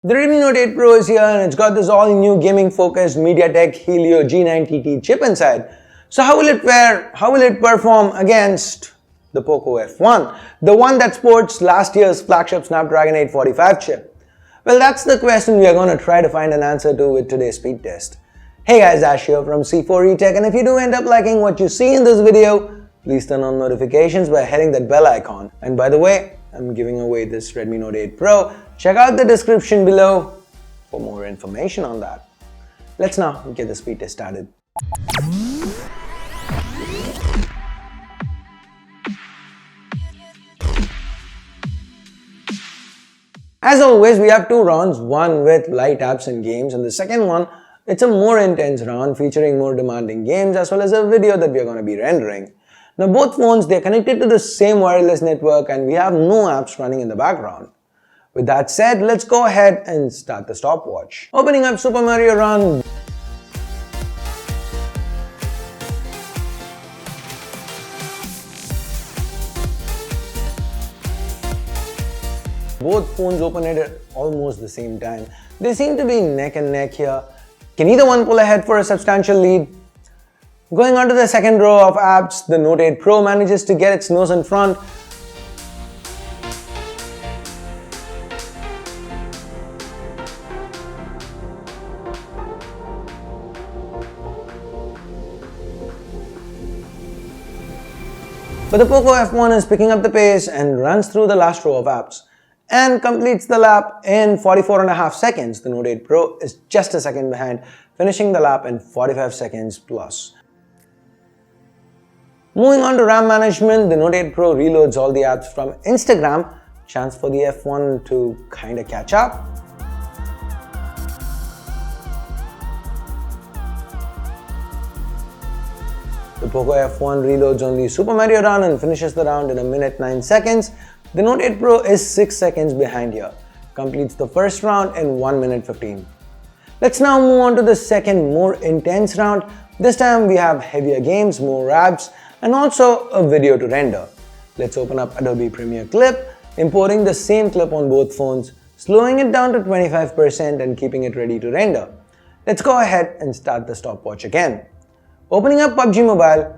The Redmi Note 8 Pro is here and it's got this all-new gaming-focused Mediatek Helio G90T chip inside. So how will it fare? How will it perform against the POCO F1, the one that sports last year's flagship Snapdragon 845 chip? Well, that's the question we are going to try to find an answer to with today's speed test. Hey guys, Ash here from C4eTech, and if you do end up liking what you see in this video, please turn on notifications by hitting that bell icon. And by the way, I'm giving away this Redmi Note 8 Pro. Check out the description below for more information on that. Let's now get the speed test started. As always, we have two rounds, one with light apps and games, and the second one, it's a more intense round featuring more demanding games as well as a video that we are going to be rendering. Now both phones, they're connected to the same wireless network and we have no apps running in the background. With that said, let's go ahead and start the stopwatch. Opening up Super Mario Run. Both phones open it at almost the same time. They seem to be neck and neck here. Can either one pull ahead for a substantial lead? Going on to the second row of apps, the Note 8 Pro manages to get its nose in front. But the POCO F1 is picking up the pace and runs through the last row of apps and completes the lap in 44.5 seconds. The Note 8 Pro is just a second behind, finishing the lap in 45 seconds plus. Moving on to RAM management, the Note 8 Pro reloads all the apps from Instagram. Chance for the F1 to kinda catch up. The POCO F1 reloads only Super Mario Run and finishes the round in 1:09 seconds. The Note 8 Pro is 6 seconds behind here, completes the first round in 1:15. Let's now move on to the second, more intense round. This time we have heavier games, more apps, and also a video to render. Let's open up Adobe Premiere Clip, importing the same clip on both phones, slowing it down to 25% and keeping it ready to render. Let's go ahead and start the stopwatch again. Opening up PUBG Mobile.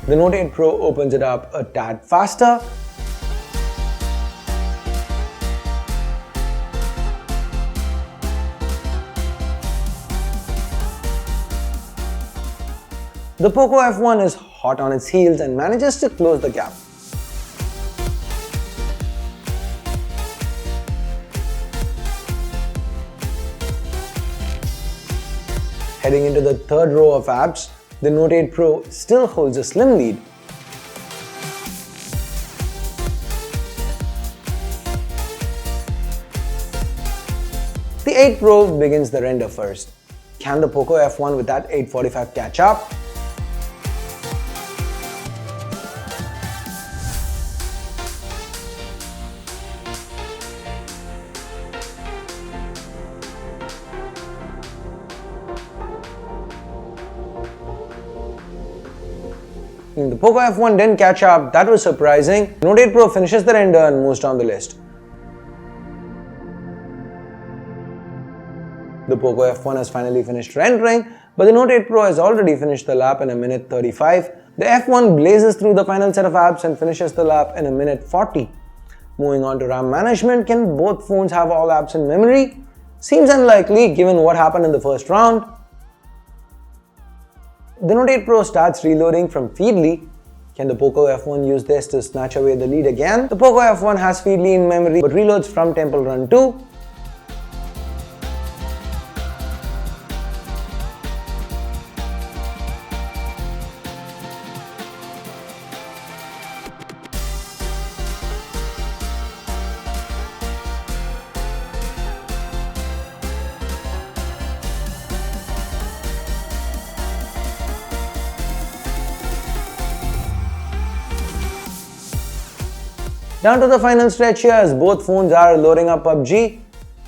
The Note 8 Pro opens it up a tad faster. The POCO F1 is hot on its heels and manages to close the gap. Heading into the third row of apps, the Note 8 Pro still holds a slim lead. The 8 Pro begins the render first. Can the POCO F1 with that 845 catch up? The POCO F1 didn't catch up, that was surprising. Note 8 Pro finishes the render and moves down the list. The POCO F1 has finally finished rendering, but the Note 8 Pro has already finished the lap in 1:35. The F1 blazes through the final set of apps and finishes the lap in 1:40. Moving on to RAM management, can both phones have all apps in memory? Seems unlikely given what happened in the first round. The Note 8 Pro starts reloading from Feedly. Can the POCO F1 use this to snatch away the lead again? The POCO F1 has Feedly in memory but reloads from Temple Run 2. Down to the final stretch here as both phones are loading up PUBG,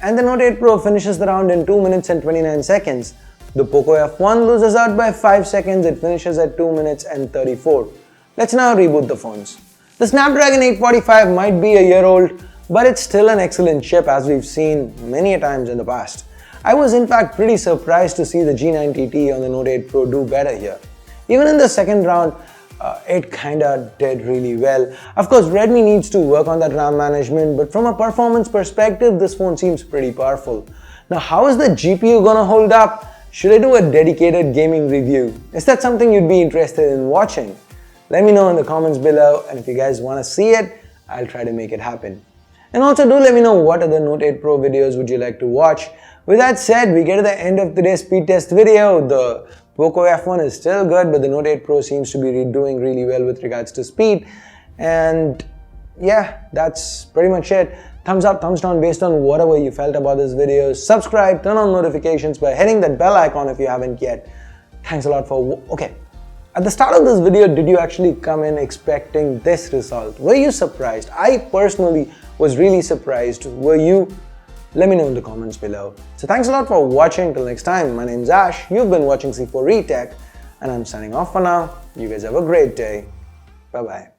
and the Note 8 Pro finishes the round in 2 minutes and 29 seconds. The POCO F1 loses out by 5 seconds, it finishes at 2 minutes and 34. Let's now reboot the phones. The Snapdragon 845 might be a year old, but it's still an excellent chip as we've seen many times in the past. I was in fact pretty surprised to see the G90T on the Note 8 Pro do better here. Even in the second round, it kinda did really well. Of course, Redmi needs to work on that RAM management, but from a performance perspective, this phone seems pretty powerful. Now, how is the GPU gonna hold up? Should I do a dedicated gaming review? Is that something you'd be interested in watching? Let me know in the comments below, and if you guys wanna see it, I'll try to make it happen. And also do let me know what other Note 8 Pro videos would you like to watch. With that said, we get to the end of today's speed test video. The POCO F1 is still good, but the Note 8 Pro seems to be doing really well with regards to speed. And yeah, that's pretty much it. Thumbs up, thumbs down based on whatever you felt about this video. Subscribe, turn on notifications by hitting that bell icon if you haven't yet. Thanks a lot for... Okay, at the start of this video, did you actually come in expecting this result? Were you surprised? I personally was really surprised. Were you? Let me know in the comments below. So thanks a lot for watching. Till next time, my name's Ash. You've been watching C4 Retech, and I'm signing off for now. You guys have a great day. Bye-bye.